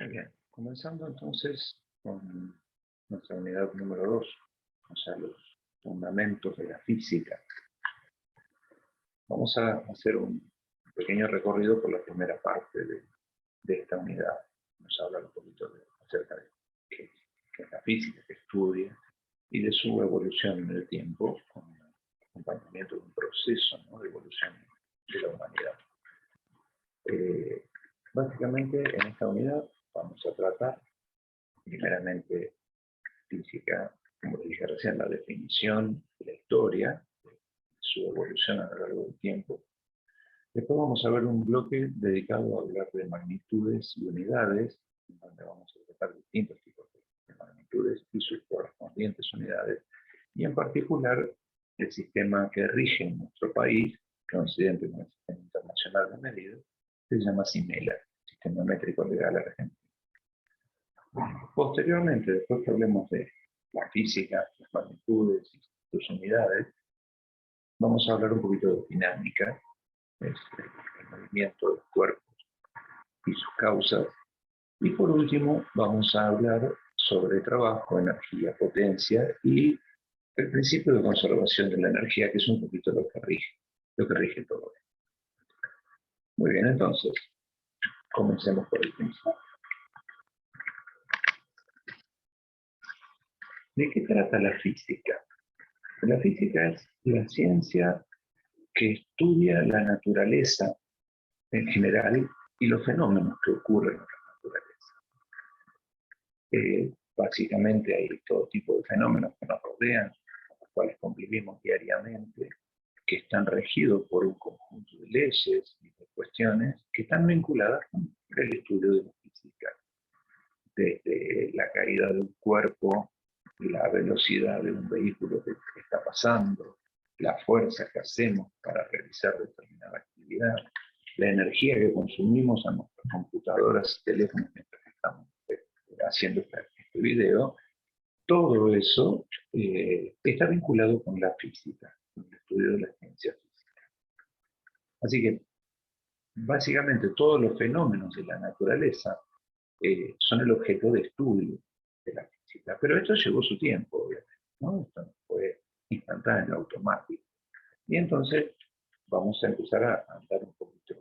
Muy bien, comenzando entonces con nuestra unidad número 2, o sea, los fundamentos de la física. Vamos a hacer un pequeño recorrido por la primera parte de esta unidad. Vamos a hablar un poquito acerca de qué es la física, que estudia, y de su evolución en el tiempo, con acompañamiento de un proceso, ¿no?, de evolución de la humanidad. Básicamente, en esta unidad vamos a tratar primeramente física, como dije recién, la definición de la historia, su evolución a lo largo del tiempo. Después vamos a ver un bloque dedicado a hablar de magnitudes y unidades, donde vamos a tratar distintos tipos de magnitudes y sus correspondientes unidades, y en particular el sistema que rige en nuestro país, coincidente con el sistema internacional de medidas, se llama SIMELA, Sistema Métrico Legal Argentino. Posteriormente, después que hablemos de la física, las magnitudes y sus unidades, vamos a hablar un poquito de dinámica, el movimiento de los cuerpos y sus causas. Y por último, vamos a hablar sobre trabajo, energía, potencia y el principio de conservación de la energía, que es un poquito lo que rige todo esto. Muy bien, entonces, comencemos por el principio. ¿De qué trata la física? La física es la ciencia que estudia la naturaleza en general y los fenómenos que ocurren en la naturaleza. Básicamente hay todo tipo de fenómenos que nos rodean, con los cuales convivimos diariamente, que están regidos por un conjunto de leyes y de cuestiones que están vinculadas con el estudio de la física. Desde la caída de un cuerpo, la velocidad de un vehículo que está pasando, la fuerza que hacemos para realizar determinada actividad, la energía que consumimos a nuestras computadoras y teléfonos mientras estamos haciendo este video, todo eso está vinculado con la física, con el estudio de la ciencia física. Así que, básicamente, todos los fenómenos de la naturaleza son el objeto de estudio de la física. Pero esto llevó su tiempo, obviamente, ¿no? Esto no fue instantáneo, automático. Y entonces vamos a empezar a andar un poquito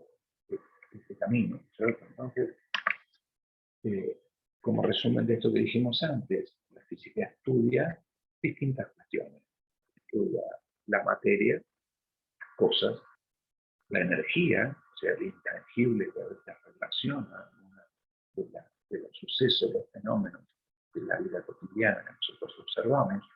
este camino, ¿cierto? Entonces, como resumen de esto que dijimos antes, la física estudia distintas cuestiones. Estudia la materia, cosas, la energía, o sea, el intangible que se relaciona de los sucesos, los fenómenos de la vida cotidiana que nosotros observamos,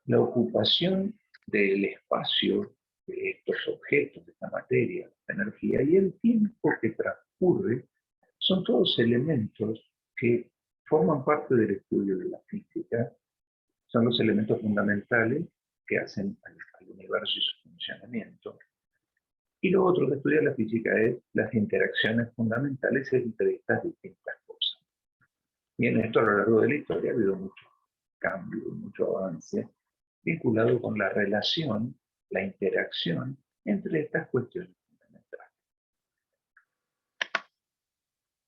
la ocupación del espacio de estos objetos, de esta materia, de energía, y el tiempo que transcurre, son todos elementos que forman parte del estudio de la física, son los elementos fundamentales que hacen al universo y su funcionamiento. Y lo otro que estudia la física es las interacciones fundamentales entre estas distintas cosas. Y en esto, a lo largo de la historia, ha habido mucho cambio, mucho avance, vinculado con la relación, la interacción entre estas cuestiones fundamentales.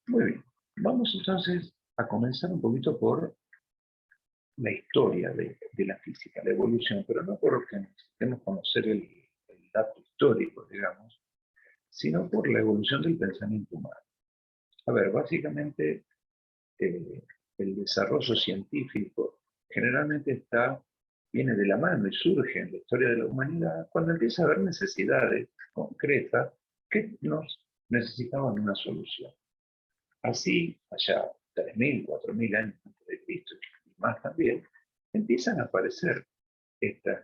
Muy bien, vamos entonces a comenzar un poquito por la historia de la física, la evolución, pero no porque necesitemos conocer el dato histórico, digamos, sino por la evolución del pensamiento humano. A ver, básicamente el desarrollo científico generalmente viene de la mano y surge en la historia de la humanidad cuando empieza a haber necesidades concretas que nos necesitaban una solución. Así, allá 3.000, 4.000 años antes de Cristo y más también, empiezan a aparecer estos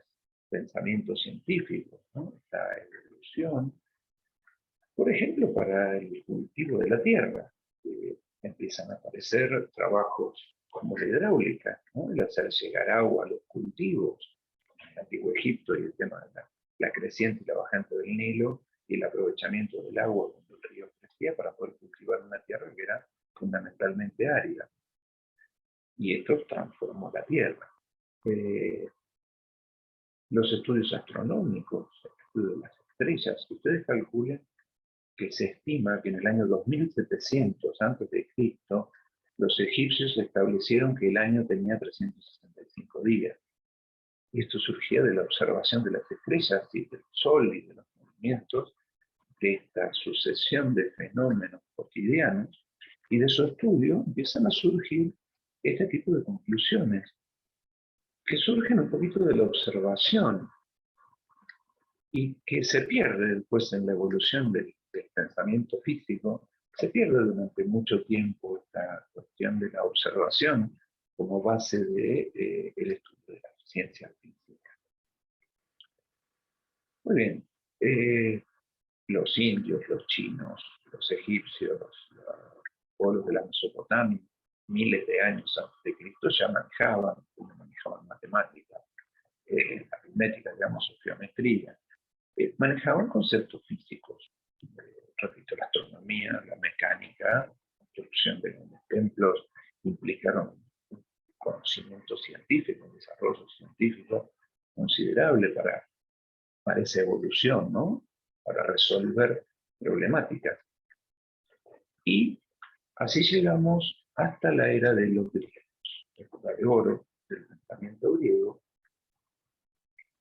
pensamientos científicos, ¿no? Esta evolución, por ejemplo, para el cultivo de la tierra. Empiezan a aparecer trabajos como la hidráulica, ¿no? El hacer llegar agua a los cultivos, como en el antiguo Egipto, y el tema de la creciente y la bajante del Nilo, y el aprovechamiento del agua cuando el río crecía para poder cultivar una tierra que era fundamentalmente árida. Y esto transformó la tierra. Los estudios astronómicos, el estudio de las estrellas, ustedes calculen que se estima que en el año 2700 a.C., los egipcios establecieron que el año tenía 365 días. Y esto surgía de la observación de las estrellas y del sol y de los movimientos de esta sucesión de fenómenos cotidianos, y de su estudio empiezan a surgir este tipo de conclusiones, que surgen un poquito de la observación y que se pierde después en la evolución del pensamiento físico, se pierde durante mucho tiempo esta cuestión de la observación como base de, el estudio de la ciencia física. Muy bien. Los indios, los chinos, los egipcios, los pueblos de la Mesopotamia, miles de años antes de Cristo, ya manejaban matemáticas, aritmética, digamos, o geometría, manejaban conceptos físicos. Repito, la astronomía, la mecánica, la construcción de grandes templos, implicaron un conocimiento científico, un desarrollo científico considerable para esa evolución, ¿no? Para resolver problemáticas. Y así llegamos hasta la era de los griegos, la época de oro del pensamiento griego,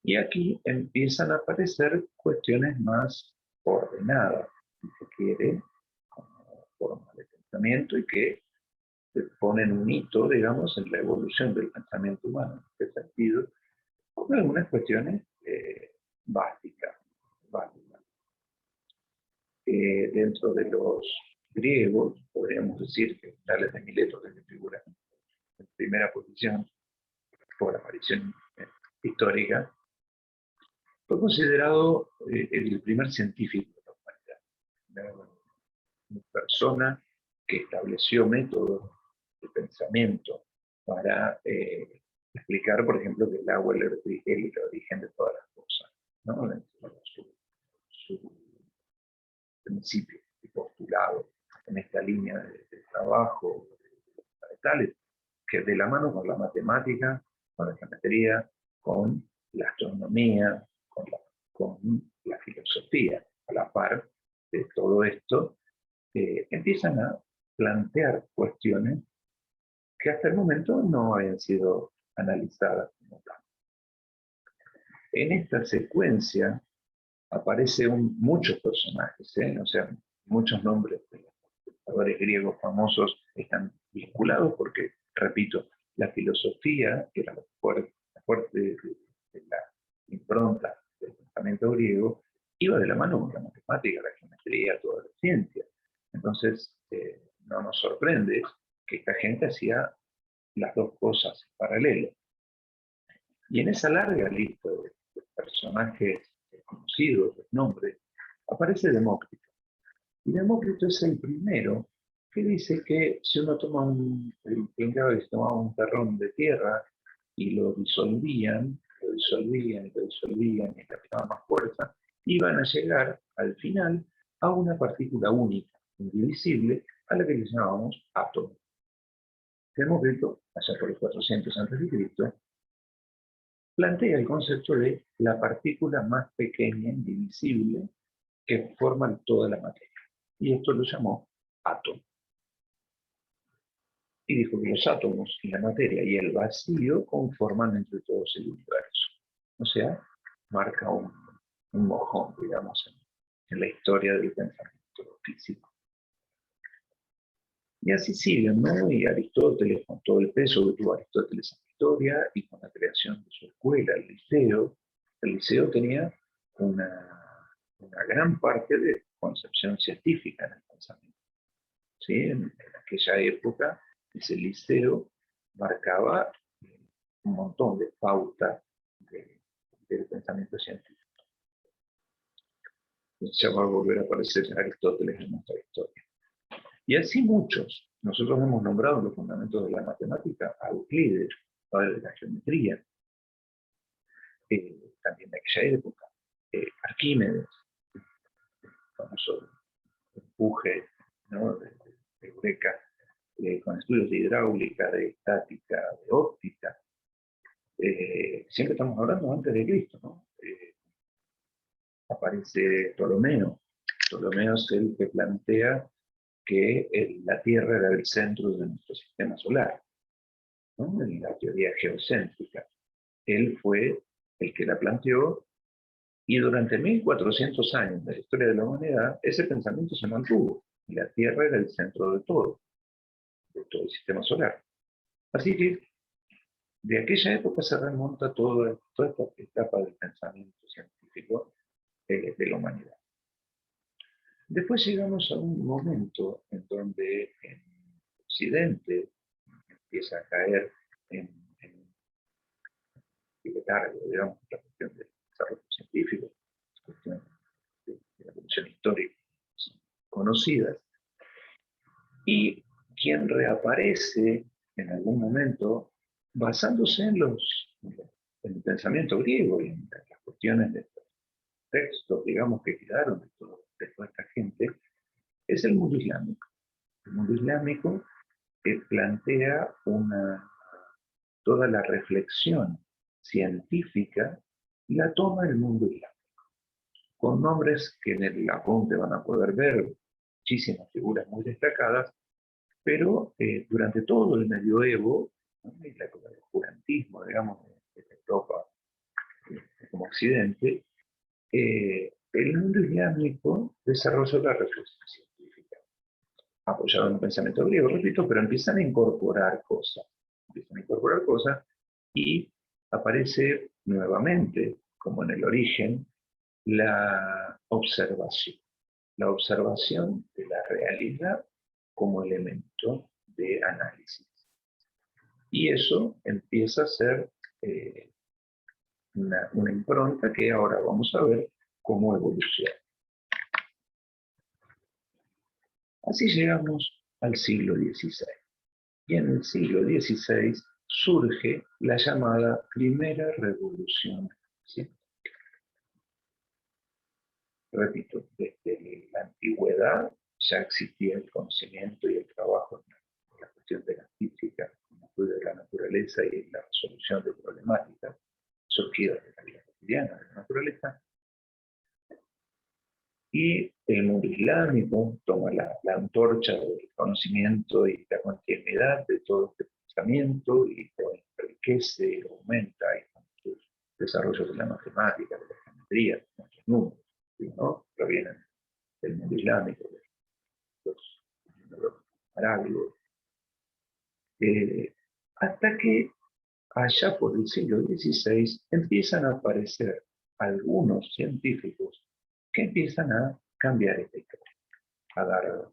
y aquí empiezan a aparecer cuestiones más ordenadas, si se quiere, como forma de pensamiento, y que ponen un hito, digamos, en la evolución del pensamiento humano, en este sentido, con algunas cuestiones básicas. Dentro de los griegos, podríamos decir que Tales de Mileto, que figura en primera posición por aparición histórica, fue considerado el primer científico de la humanidad. Una persona que estableció métodos de pensamiento para explicar, por ejemplo, que el agua es el origen de todas las cosas, ¿no? Su principio y postulado en esta línea de trabajo de tales, que de la mano con la matemática, con la geometría, con la astronomía, con la filosofía, a la par de todo esto, empiezan a plantear cuestiones que hasta el momento no habían sido analizadas como tal. En esta secuencia aparecen muchos personajes, o sea, muchos nombres de los pensadores griegos famosos están vinculados porque, repito, la filosofía, que era la fuerte de la impronta del pensamiento griego, iba de la mano con la matemática, la geometría, toda la ciencia. Entonces, no nos sorprende que esta gente hacía las dos cosas en paralelo. Y en esa larga lista de personajes conocidos, de nombres, aparece Demócrito. Y Demócrito es el primero que dice que si uno toma tomaba un terrón de tierra y lo disolvían, y le aplicaban más fuerza, iban a llegar al final a una partícula única, indivisible, a la que le llamábamos átomo. Demócrito, allá por los 400 a.C., plantea el concepto de la partícula más pequeña, indivisible, que forman toda la materia. Y esto lo llamó átomo. Y dijo que los átomos y la materia y el vacío conforman entre todos el universo. O sea, marca un mojón, digamos, en la historia del pensamiento físico. Y así siguen, ¿no? Y Aristóteles, con todo el peso que tuvo Aristóteles en la historia y con la creación de su escuela, el liceo tenía una gran parte de concepción científica en el pensamiento. ¿Sí? En aquella época, ese liceo marcaba un montón de pautas del pensamiento científico. Ya va a volver a aparecer Aristóteles en nuestra historia. Y así muchos. Nosotros hemos nombrado los fundamentos de la matemática a Euclides, padre de la geometría, también de aquella época, Arquímedes, el famoso empuje, ¿no?, de Eureka, con estudios de hidráulica, de estática, de óptica. Siempre estamos hablando antes de Cristo, ¿no? Aparece Ptolomeo, Ptolomeo es el que plantea que la Tierra era el centro de nuestro sistema solar, ¿no? En la teoría geocéntrica. Él fue el que la planteó y durante 1400 años de la historia de la humanidad ese pensamiento se mantuvo. La Tierra era el centro de todo el sistema solar. Así que de aquella época se remonta toda esta etapa del pensamiento científico de la humanidad. Después llegamos a un momento en donde en Occidente empieza a caer en letargo, digamos, la cuestión del desarrollo científico, la cuestión de la evolución histórica conocidas, y quien reaparece en algún momento basándose en el pensamiento griego y en las cuestiones de estos textos, digamos, que quedaron de toda esta gente, es el mundo islámico. El mundo islámico que plantea toda la reflexión científica, la toma el mundo islámico, con nombres que en el apunte van a poder ver, muchísimas figuras muy destacadas, pero durante todo el medioevo, ¿no? Y la época del oscurantismo, digamos, de Europa como Occidente, el mundo islámico desarrolló la reflexión científica, apoyado en el pensamiento griego, repito, pero empiezan a incorporar cosas. Y aparece nuevamente, como en el origen, la observación de la realidad como elemento de análisis. Y eso empieza a ser una impronta que ahora vamos a ver cómo evoluciona. Así llegamos al siglo XVI. Y en el siglo XVI surge la llamada Primera Revolución Científica. Repito, desde la antigüedad ya existía el conocimiento y el trabajo en la cuestión de la física, el estudio de la naturaleza y la resolución de problemáticas surgidas de la vida cotidiana de la naturaleza. Y el mundo islámico toma la antorcha del conocimiento y la continuidad de todo este pensamiento y lo enriquece, lo aumenta y con sus desarrollos de la matemática, de la geometría, de los números, ¿no? Provienen del mundo islámico, de los números arábigos, hasta que allá por el siglo XVI empiezan a aparecer algunos científicos que empiezan a cambiar esta historia, a dar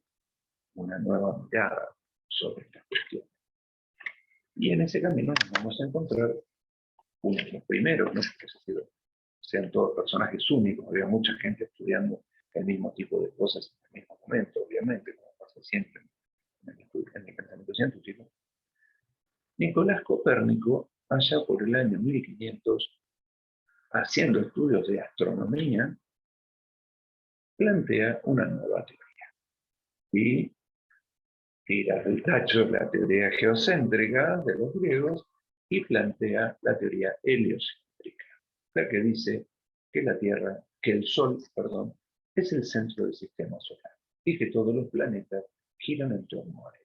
una nueva mirada sobre esta cuestión. Y en ese camino nos vamos a encontrar uno de los primeros, no sé si sean todos personajes únicos, había mucha gente estudiando el mismo tipo de cosas en el mismo momento, obviamente, como pasa siempre en el pensamiento científico. Nicolás Copérnico, allá por el año 1500, haciendo estudios de astronomía, plantea una nueva teoría. Y tira del tacho la teoría geocéntrica de los griegos y plantea la teoría heliocéntrica, la que dice que el Sol, es el centro del sistema solar y que todos los planetas giran en torno a él.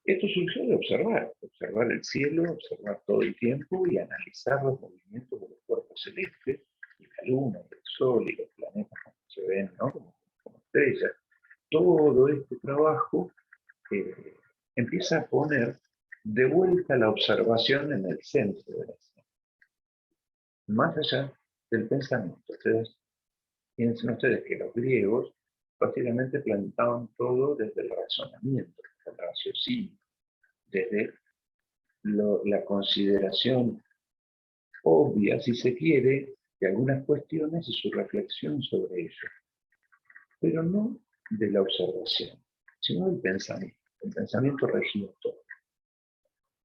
Esto surgió de observar el cielo, observar todo el tiempo y analizar los movimientos de los cuerpos celestes, y la Luna, y el Sol y los planetas como se ven, ¿no? como estrellas. Todo este trabajo empieza a poner de vuelta la observación en el centro de la escena, más allá del pensamiento. Piensen ustedes que los griegos básicamente plantaban todo desde el razonamiento, el raciocinio, desde la consideración obvia, si se quiere, de algunas cuestiones y su reflexión sobre ello, pero no de la observación, sino del pensamiento. El pensamiento regía todo.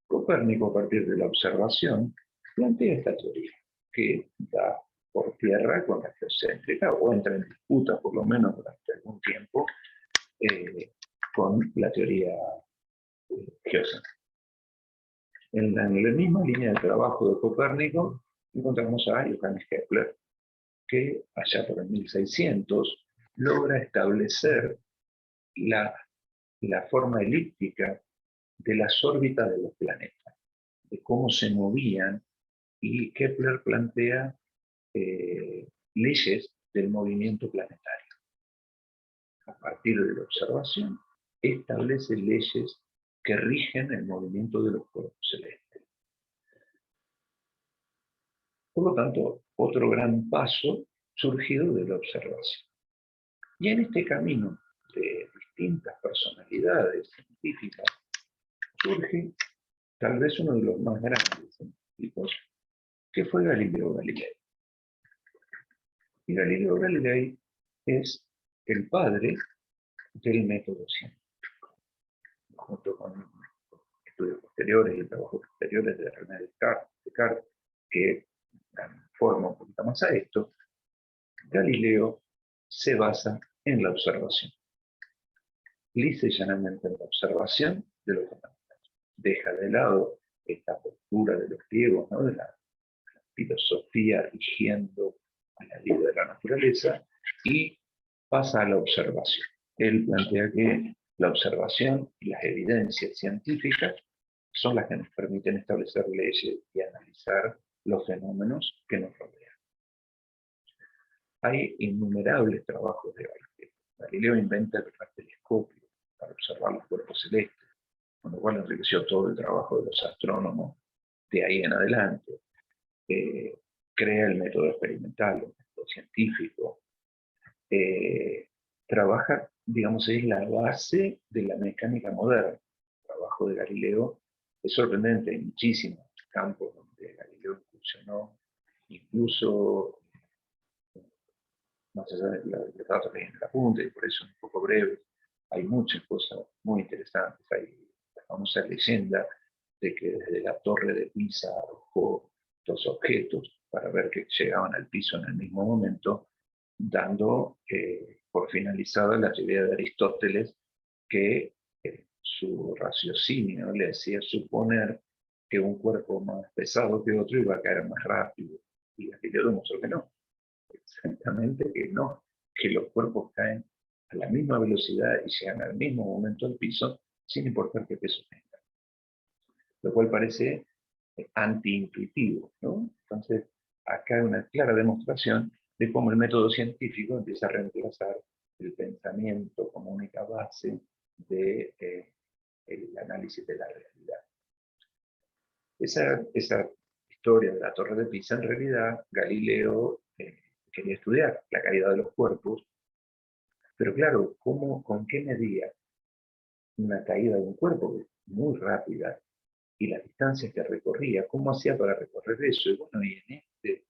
Copérnico, a partir de la observación, plantea esta teoría, que da por tierra con la geocéntrica, o entra en disputa, por lo menos durante algún tiempo, con la teoría geocéntrica. En la misma línea de trabajo de Copérnico encontramos a Johannes Kepler, que allá por el 1600 logra establecer la forma elíptica de las órbitas de los planetas, de cómo se movían, y Kepler plantea leyes del movimiento planetario. A partir de la observación, establece leyes que rigen el movimiento de los cuerpos celestes. Por lo tanto, otro gran paso surgido de la observación. Y en este camino de distintas personalidades científicas surge tal vez uno de los más grandes científicos, que fue Galileo Galilei. Y Galileo Galilei es el padre del método científico, junto con estudios posteriores y trabajos posteriores de René Descartes, que dan forma un poquito más a esto. Galileo se basa en la observación, lisa y llanamente en la observación de los fenómenos. Deja de lado esta postura de los griegos, ¿no?, de la filosofía rigiendo a la ley de la naturaleza, y pasa a la observación. Él plantea que la observación y las evidencias científicas son las que nos permiten establecer leyes y analizar los fenómenos que nos rodean. Hay innumerables trabajos de Galileo. Galileo inventa el gran telescopio para observar los cuerpos celestes, con lo cual enriqueció todo el trabajo de los astrónomos de ahí en adelante. Crea el método experimental, el método científico. Trabaja, digamos, es la base de la mecánica moderna. El trabajo de Galileo es sorprendente, hay muchísimos campos donde Galileo incursionó, incluso más allá de los datos que hay en la punta, y por eso un poco breve, hay muchas cosas muy interesantes. Hay la famosa leyenda de que desde la torre de Pisa arrojó dos objetos para ver que llegaban al piso en el mismo momento, dando por finalizada la teoría de Aristóteles, que su raciocinio le hacía suponer que un cuerpo más pesado que otro iba a caer más rápido. Y Galileo demostró que no. Exactamente que no, que los cuerpos caen a la misma velocidad y llegan al mismo momento al piso, sin importar qué peso tengan. Lo cual parece antiintuitivo, ¿no? Entonces, acá hay una clara demostración de cómo el método científico empieza a reemplazar el pensamiento como única base del análisis de la realidad. Esa historia de la Torre de Pisa, en realidad, Galileo quería estudiar la caída de los cuerpos, pero claro, ¿con qué medía una caída de un cuerpo muy rápida y las distancias que recorría? ¿Cómo hacía para recorrer eso? Y bueno, y en este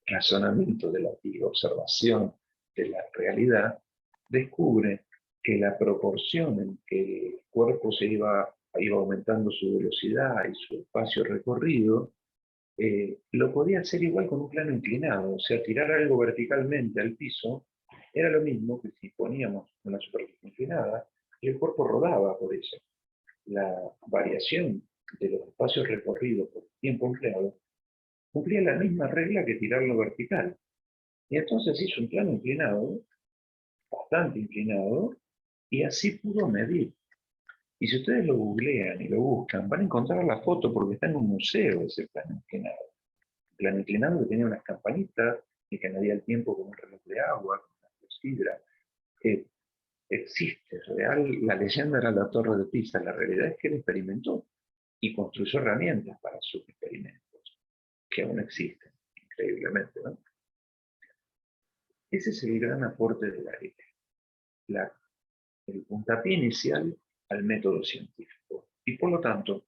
razonamiento de la observación de la realidad, descubre que la proporción en que el cuerpo iba aumentando su velocidad y su espacio recorrido, lo podía hacer igual con un plano inclinado. O sea, tirar algo verticalmente al piso era lo mismo que si poníamos una superficie inclinada y el cuerpo rodaba por eso. La variación de los espacios recorridos por el tiempo empleado cumplía la misma regla que tirarlo vertical. Y entonces hizo un plano inclinado, bastante inclinado, y así pudo medir. Y si ustedes lo googlean y lo buscan, van a encontrar la foto porque está en un museo ese plano inclinado. El plano inclinado que tenía unas campanitas y que medía el tiempo con un reloj de agua, con una closidra. Existe, es real. La leyenda era la Torre de Pisa. La realidad es que él experimentó y construyó herramientas para sus experimentos, que aún existen, increíblemente, ¿no? Ese es el gran aporte de Galileo, el puntapié inicial al método científico y por lo tanto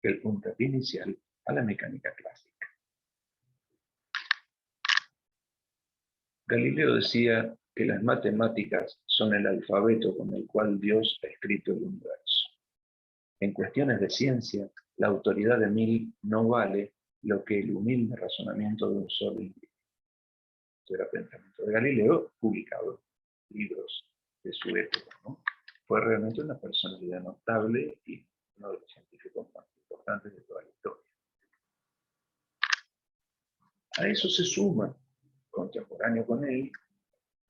el puntapié inicial a la mecánica clásica. Galileo decía que las matemáticas son el alfabeto con el cual Dios ha escrito el universo. En cuestiones de ciencia, la autoridad de 1000 no vale lo que el humilde razonamiento de un solo individuo. Esto era pensamiento de Galileo, publicado en libros de su época, ¿no? Fue realmente una personalidad notable y uno de los científicos más importantes de toda la historia. A eso se suma contemporáneo con él,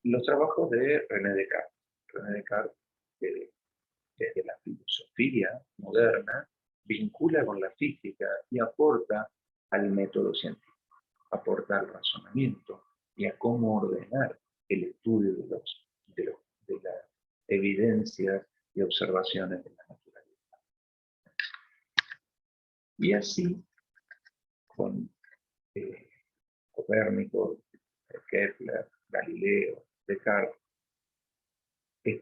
los trabajos de René Descartes. René Descartes, desde la filosofía moderna, vincula con la física y aporta al método científico, aporta al razonamiento y a cómo ordenar el estudio de las evidencias y observaciones de la naturaleza. Y así, con Copérnico, Kepler, Galileo, Descartes,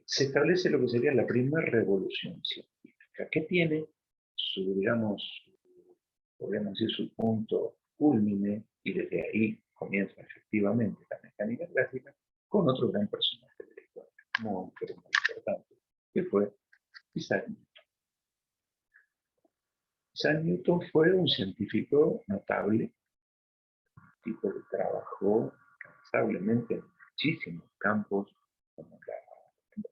se establece lo que sería la primera revolución científica, que tiene su, digamos, podríamos decir, su punto cúlmine, y desde ahí comienza efectivamente la mecánica clásica, con otro gran personaje de la historia, muy importante, que fue Isaac Newton. Isaac Newton fue un científico notable, un tipo que trabajó incansablemente en muchísimos campos, como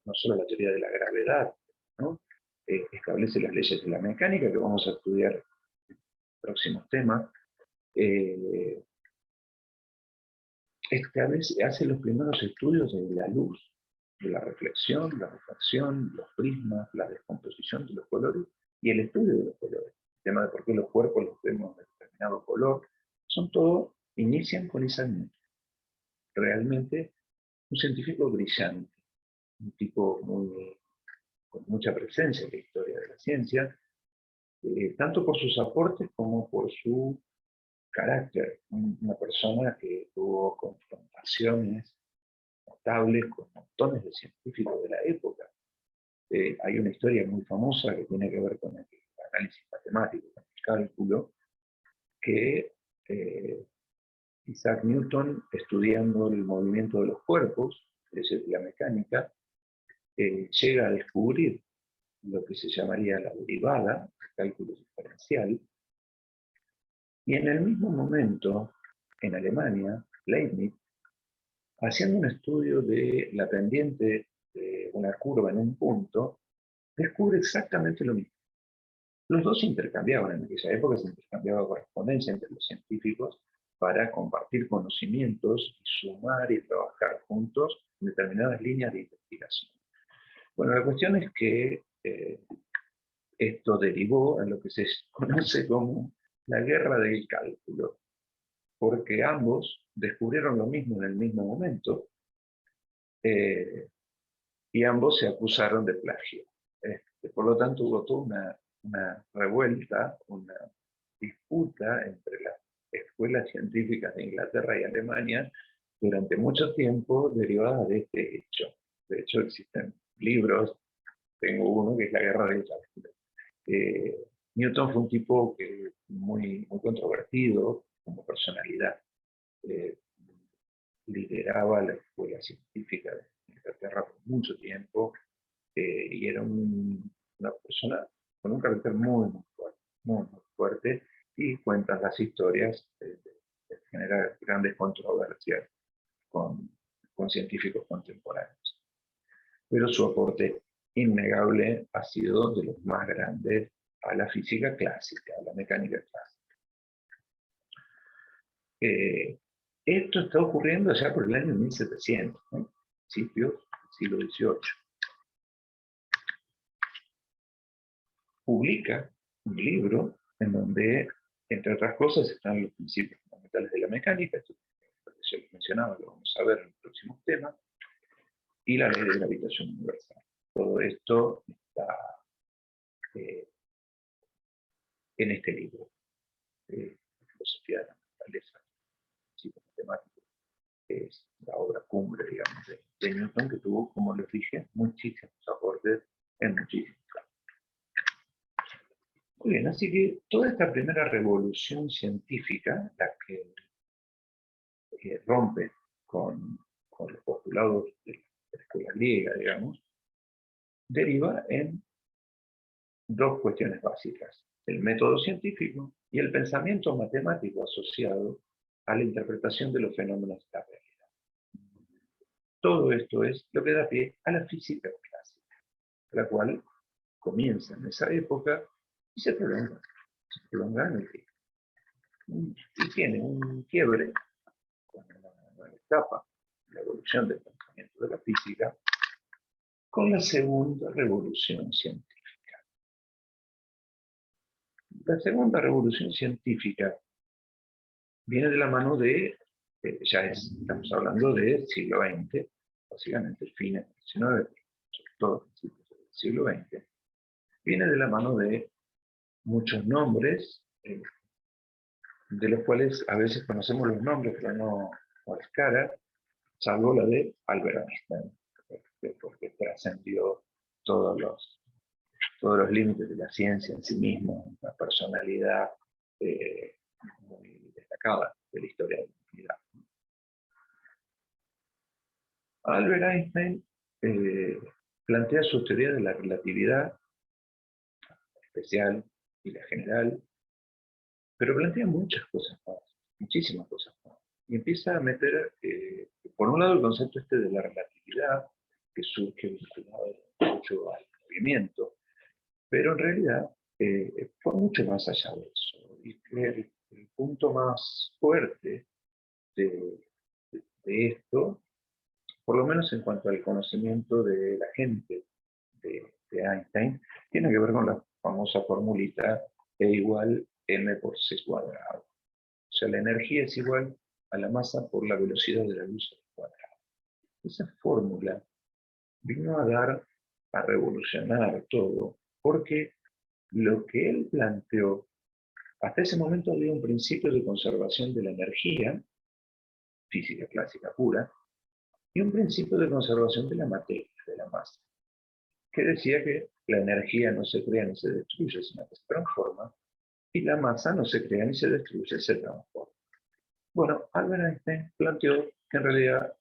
no solo la teoría de la gravedad, ¿no? Establece las leyes de la mecánica, que vamos a estudiar en próximos temas. Hace los primeros estudios de la luz, de la reflexión, los prismas, la descomposición de los colores y el estudio de los colores. El tema de por qué los cuerpos los vemos de determinado color, inician con Isaac Newton. Realmente un científico brillante, un tipo con mucha presencia en la historia de la ciencia, tanto por sus aportes como por su carácter. Una persona que tuvo confrontaciones notables con montones de científicos de la época. Hay una historia muy famosa que tiene que ver con el análisis matemático, con el cálculo, que Isaac Newton, estudiando el movimiento de los cuerpos, es decir, la mecánica, llega a descubrir lo que se llamaría la derivada, el cálculo diferencial, y en el mismo momento, en Alemania, Leibniz, haciendo un estudio de la pendiente de una curva en un punto, descubre exactamente lo mismo. Los dos intercambiaban, en aquella época se intercambiaba correspondencia entre los científicos para compartir conocimientos y sumar y trabajar juntos en determinadas líneas de investigación. Bueno, la cuestión es que esto derivó en lo que se conoce como la guerra del cálculo, porque ambos descubrieron lo mismo en el mismo momento, y ambos se acusaron de plagio. Por lo tanto, hubo toda una revuelta, una disputa entre las escuelas científicas de Inglaterra y Alemania durante mucho tiempo, derivada de este hecho. De hecho, existen libros, tengo uno que es La guerra del cálculo. Newton fue un tipo muy controvertido como personalidad. Lideraba la escuela científica de Inglaterra por mucho tiempo, y era una persona con un carácter muy fuerte, y cuentan las historias de generar grandes controversias con científicos contemporáneos. Pero su aporte innegable ha sido de los más grandes a la física clásica, a la mecánica clásica. Esto está ocurriendo ya por el año 1700, ¿no? Principios del siglo XVIII. Publica un libro en donde, entre otras cosas, están los principios fundamentales de la mecánica, esto ya lo mencionaba, lo vamos a ver en los próximos temas, y la ley de gravitación universal. Todo esto está en este libro, La filosofía de la naturaleza, principios matemáticos, que es la obra cumbre, digamos, de Newton, que tuvo, como les dije, muchísimos aportes en muchísimos campos. Muy bien, así que toda esta primera revolución científica, la que rompe con los postulados de la escuela griega, digamos, deriva en dos cuestiones básicas: el método científico y el pensamiento matemático asociado a la interpretación de los fenómenos de la realidad. Todo esto es lo que da pie a la física clásica, la cual comienza en esa época y se prolonga en el tiempo. Y tiene un quiebre con la etapa de la evolución del pensamiento de la física, con la segunda revolución científica. La segunda revolución científica viene de la mano de, estamos hablando del siglo XX, básicamente fines del XIX, sobre todo principios del siglo XX, viene de la mano de muchos nombres, de los cuales a veces conocemos los nombres, pero no las caras, salvo la de Albert Einstein, porque trascendió todos los límites de la ciencia en sí mismo, una personalidad muy destacada de la historia de la humanidad. Albert Einstein plantea su teoría de la relatividad especial y la general, pero plantea muchas cosas más, muchísimas cosas más. Y empieza a meter, por un lado, el concepto de la relatividad, que surge vinculado mucho al movimiento, pero en realidad fue mucho más allá de eso. Y el punto más fuerte de esto, por lo menos en cuanto al conocimiento de la gente de Einstein, tiene que ver con la famosa formulita E igual m por c cuadrado. O sea, la energía es igual a la masa por la velocidad de la luz al cuadrado. Esa fórmula vino a revolucionar todo, porque lo que él planteó, hasta ese momento había un principio de conservación de la energía, física clásica pura, y un principio de conservación de la materia, de la masa, que decía que la energía no se crea ni se destruye, sino que se transforma, y la masa no se crea ni se destruye, se transforma. Bueno, Albert Einstein planteó que en realidad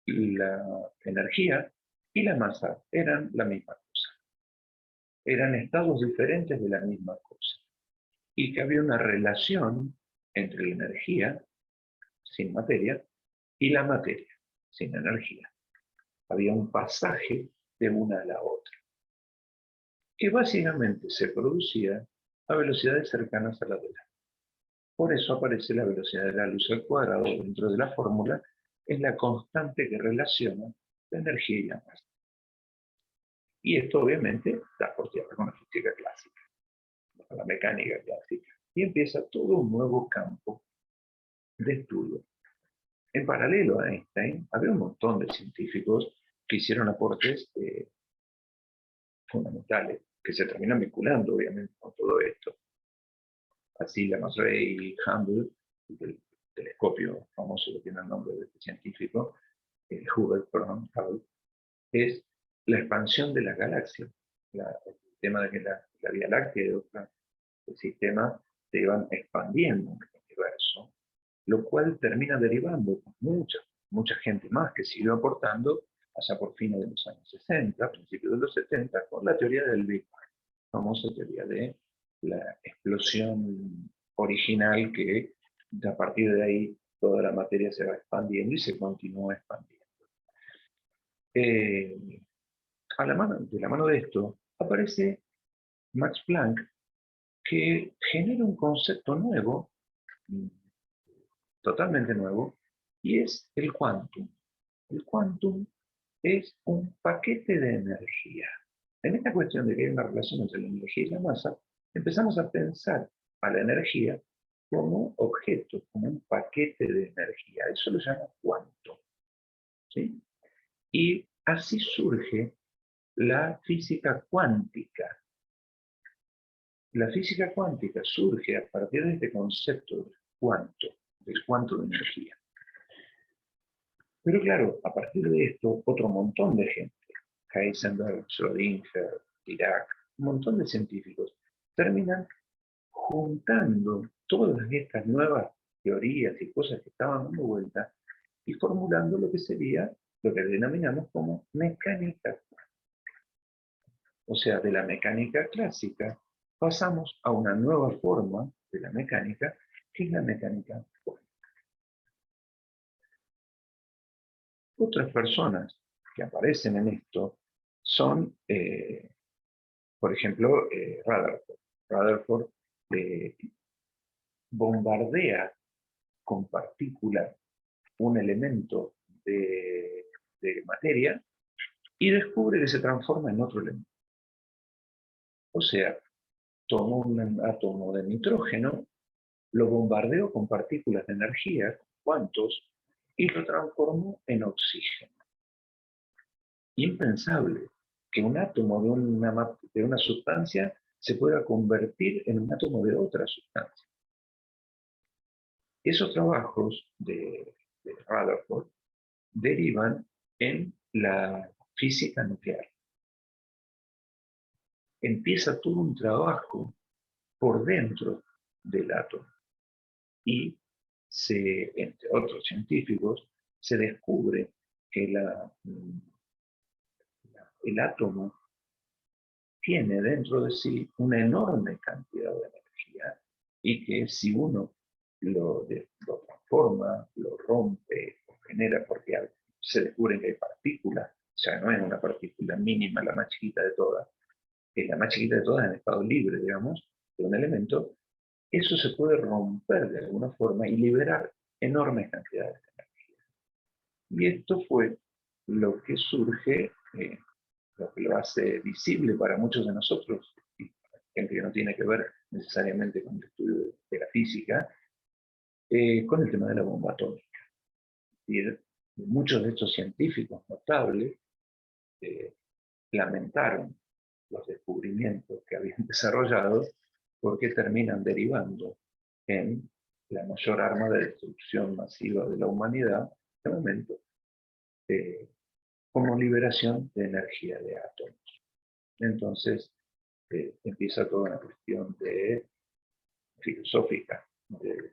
la energía y la masa eran la misma cosa. Eran estados diferentes de la misma cosa. Y que había una relación entre la energía, sin materia, y la materia, sin energía. Había un pasaje de una a la otra, que básicamente se producía a velocidades cercanas a la de la luz. Por eso aparece la velocidad de la luz al cuadrado dentro de la fórmula, es la constante que relaciona la energía y la masa. Y esto obviamente da por tierra con la física clásica, con la mecánica clásica. Y empieza todo un nuevo campo de estudio. En paralelo a Einstein, había un montón de científicos que hicieron aportes fundamentales, que se terminan vinculando obviamente con todo esto. Así Lamarre, Hubble, el telescopio famoso que tiene el nombre de este científico, Hubble, es la expansión de las galaxias. El tema de que la Vía Láctea y el sistema se iban expandiendo en el universo, lo cual termina derivando con mucha gente más que siguió aportando allá por fines de los años 60, principios de los 70, con la teoría del Big Bang, la famosa teoría de la explosión original que a partir de ahí toda la materia se va expandiendo y se continúa expandiendo. De la mano de esto aparece Max Planck, que genera un concepto nuevo, totalmente nuevo, y es el quantum. El quantum es un paquete de energía. En esta cuestión de que hay una relación entre la energía y la masa, empezamos a pensar a la energía como objeto, como un paquete de energía. Eso lo llama quantum. ¿Sí? Y así surge la física cuántica. La física cuántica surge a partir de este concepto del cuanto de energía. Pero claro, a partir de esto, otro montón de gente, Heisenberg, Schrödinger, Dirac, un montón de científicos, terminan juntando todas estas nuevas teorías y cosas que estaban dando vuelta y formulando lo que sería lo que denominamos como mecánica cuántica. O sea, de la mecánica clásica pasamos a una nueva forma de la mecánica, que es la mecánica cuántica. Otras personas que aparecen en esto son, por ejemplo, Rutherford. Rutherford bombardea con partículas un elemento de materia y descubre que se transforma en otro elemento. O sea, tomó un átomo de nitrógeno, lo bombardeó con partículas de energía, cuantos, y lo transformó en oxígeno. Impensable que un átomo de una sustancia se pueda convertir en un átomo de otra sustancia. Esos trabajos de Rutherford derivan en la física nuclear. Empieza todo un trabajo por dentro del átomo y entre otros científicos, se descubre que el átomo tiene dentro de sí una enorme cantidad de energía y que si uno lo transforma, lo rompe, lo genera, porque se descubre que hay partículas, o sea, no es una partícula mínima, la más chiquita de todas, es la más chiquita de todas en estado libre, digamos, de un elemento, eso se puede romper de alguna forma y liberar enormes cantidades de energía. Y esto fue lo que surge, lo que lo hace visible para muchos de nosotros, gente que no tiene que ver necesariamente con el estudio de la física, con el tema de la bomba atómica. Y muchos de estos científicos notables lamentaron los descubrimientos que habían desarrollado porque terminan derivando en la mayor arma de destrucción masiva de la humanidad en este momento, como liberación de energía de átomos. Entonces empieza toda una cuestión filosófica, de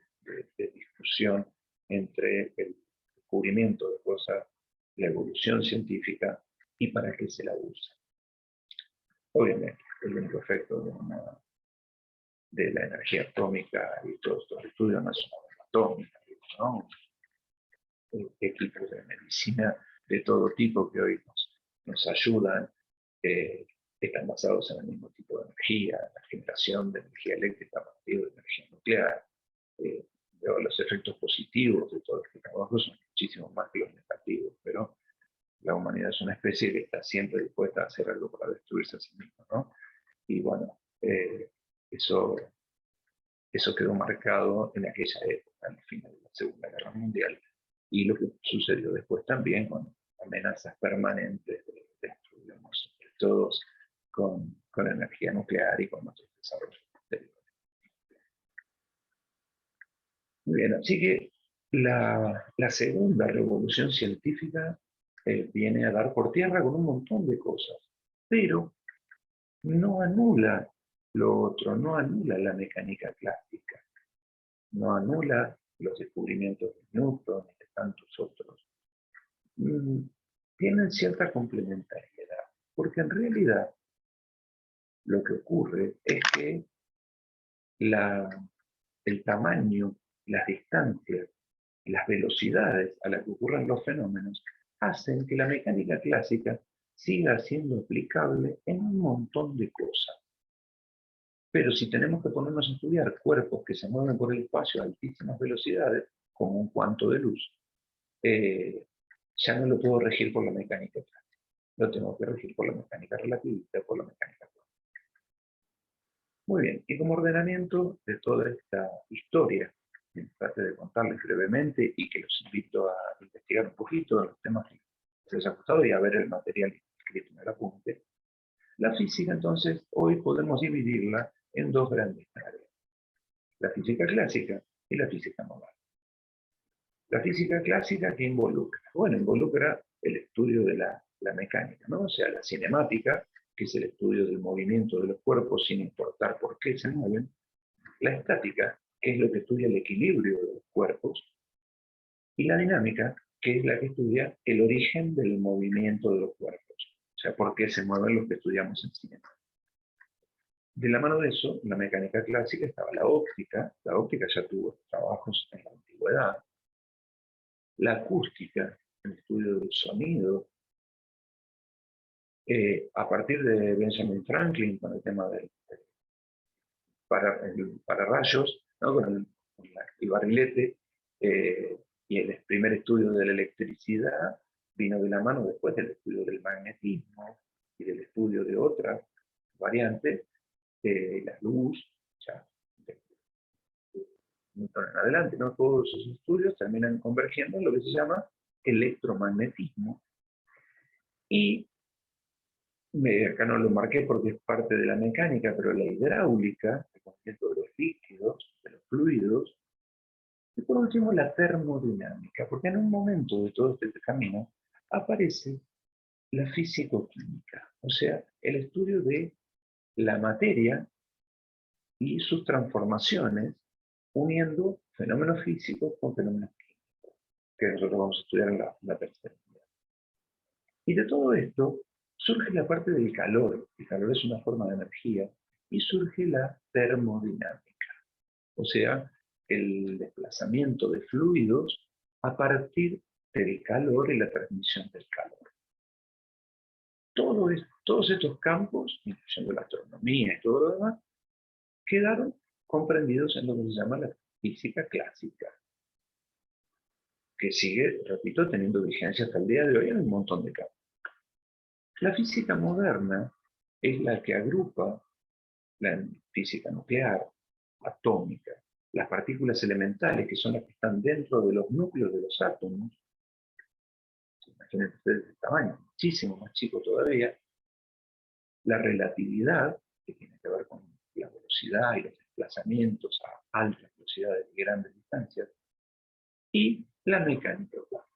discusión entre el descubrimiento de cosas, la evolución científica y para qué se la usa. Obviamente, el único efecto de la energía atómica y todos estos estudios no son atómicas, ¿no? Equipos de medicina de todo tipo que hoy nos ayudan, están basados en el mismo tipo de energía, la generación de energía eléctrica a partir de energía nuclear. Los efectos positivos de todo este trabajo son muchísimo más que los negativos, pero la humanidad es una especie que está siempre dispuesta a hacer algo para destruirse a sí misma, ¿no? Y bueno, eso quedó marcado en aquella época, al final de la Segunda Guerra Mundial, y lo que sucedió después también con amenazas permanentes de destruirnos todos con energía nuclear y con otros desarrollos posteriores. Muy bien, así que la segunda revolución científica viene a dar por tierra con un montón de cosas, pero no anula lo otro, no anula la mecánica clásica, no anula los descubrimientos de Newton y de tantos otros. Tienen cierta complementariedad, porque en realidad lo que ocurre es que el tamaño, las distancias, las velocidades a las que ocurren los fenómenos hacen que la mecánica clásica siga siendo aplicable en un montón de cosas. Pero si tenemos que ponernos a estudiar cuerpos que se mueven por el espacio a altísimas velocidades, como un cuanto de luz, ya no lo puedo regir por la mecánica clásica. Lo tengo que regir por la mecánica relativista, por la mecánica cuántica. Muy bien, y como ordenamiento de toda esta historia, traté de contarles brevemente y que los invito a investigar un poquito los temas que les ha gustado y a ver el material escrito en el apunte. La física, entonces, hoy podemos dividirla en dos grandes áreas: la física clásica y la física moderna. La física clásica, ¿qué involucra? Bueno, involucra el estudio de la mecánica, ¿no? O sea, la cinemática, que es el estudio del movimiento de los cuerpos sin importar por qué se mueven; la estática, que es lo que estudia el equilibrio de los cuerpos; y la dinámica, que es la que estudia el origen del movimiento de los cuerpos, o sea, por qué se mueven los que estudiamos en cine. De la mano de eso, en la mecánica clásica estaba la óptica ya tuvo trabajos en la antigüedad; la acústica, el estudio del sonido, a partir de Benjamin Franklin, con el tema del pararrayos, ¿no? con el barrilete, Y el primer estudio de la electricidad vino de la mano después del estudio del magnetismo y del estudio de otras variantes, la luz, ya de Newton en adelante, ¿no? Todos esos estudios terminan convergiendo en lo que se llama electromagnetismo. Y acá no lo marqué porque es parte de la mecánica, pero la hidráulica, el concepto de los líquidos, de los fluidos, y por último la termodinámica, porque en un momento de todo este camino aparece la físico-química, o sea, el estudio de la materia y sus transformaciones, uniendo fenómenos físicos con fenómenos químicos, que nosotros vamos a estudiar en la tercera unidad. Y de todo esto surge la parte del calor. El calor es una forma de energía, y surge la termodinámica, o sea, el desplazamiento de fluidos a partir del calor y la transmisión del calor. Todos estos campos, incluyendo la astronomía y todo lo demás, quedaron comprendidos en lo que se llama la física clásica, que sigue, repito, teniendo vigencia hasta el día de hoy en un montón de campos. La física moderna es la que agrupa la física nuclear, atómica, las partículas elementales, que son las que están dentro de los núcleos de los átomos. Imaginen ustedes el tamaño, muchísimo más chico todavía. La relatividad, que tiene que ver con la velocidad y los desplazamientos a altas velocidades y grandes distancias, y la mecánica cuántica.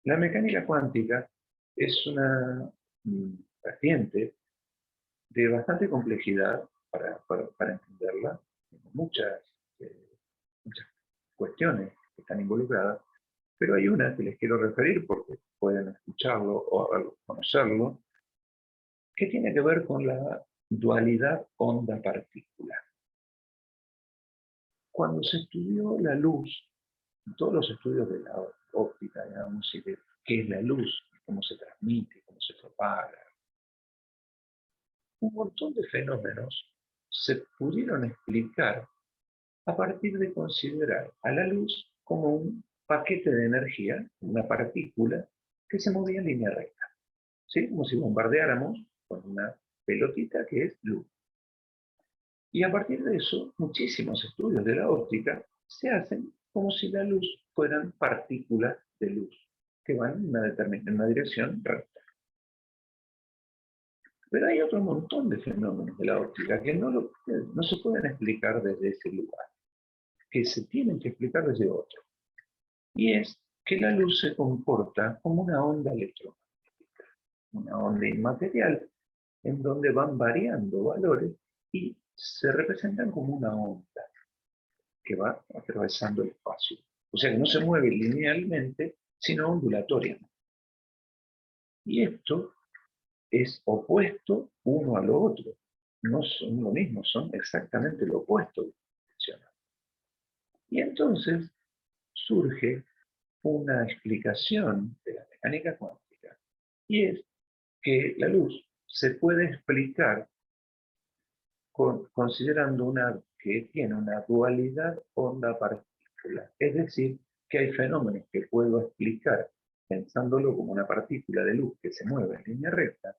La mecánica cuántica es una vertiente de bastante complejidad para entenderla. Muchas cuestiones que están involucradas, pero hay una que les quiero referir porque pueden escucharlo o conocerlo, que tiene que ver con la dualidad onda-partícula. Cuando se estudió la luz, todos los estudios de la óptica, digamos, y de qué es la luz, cómo se transmite, cómo se propaga, un montón de fenómenos se pudieron explicar a partir de considerar a la luz como un paquete de energía, una partícula, que se movía en línea recta. ¿Sí? Como si bombardeáramos con una pelotita que es luz. Y a partir de eso, muchísimos estudios de la óptica se hacen como si la luz fueran partículas de luz que van en una dirección recta. Pero hay otro montón de fenómenos de la óptica que no se pueden explicar desde ese lugar, que se tienen que explicar desde otro. Y es que la luz se comporta como una onda electromagnética, una onda inmaterial, en donde van variando valores y se representan como una onda que va atravesando el espacio. O sea que no se mueve linealmente, sino ondulatoriamente. Y esto es opuesto uno a lo otro. No son lo mismo, son exactamente lo opuesto. Y entonces surge una explicación de la mecánica cuántica, y es que la luz se puede explicar considerando que tiene una dualidad onda-partícula. Es decir, que hay fenómenos que puedo explicar pensándolo como una partícula de luz que se mueve en línea recta,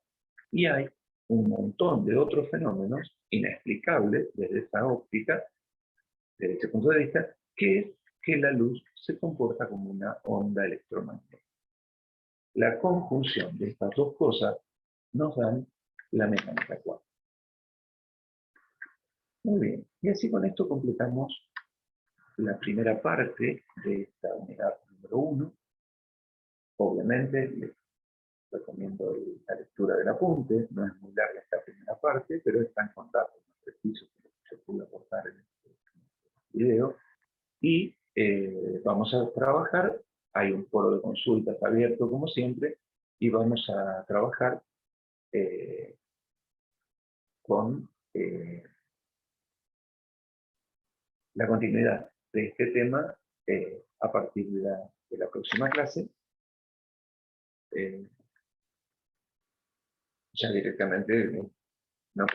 y hay un montón de otros fenómenos inexplicables desde esta óptica, desde ese punto de vista, que es que la luz se comporta como una onda electromagnética. La conjunción de estas dos cosas nos dan la mecánica cuántica. Muy bien, y así con esto completamos la primera parte de esta unidad número 1. Obviamente les recomiendo la lectura del apunte, no es muy larga esta primera parte, pero están con datos más precisos que yo pude aportar en este video. Y vamos a trabajar, hay un foro de consultas abierto como siempre, y vamos a trabajar con la continuidad de este tema a partir de la próxima clase, ya directamente, no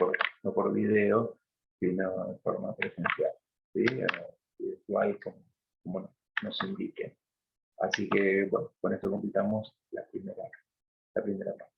por video, sino de forma presencial, ¿sí? Virtual, como nos indique. Así que, bueno, con esto completamos la primera parte.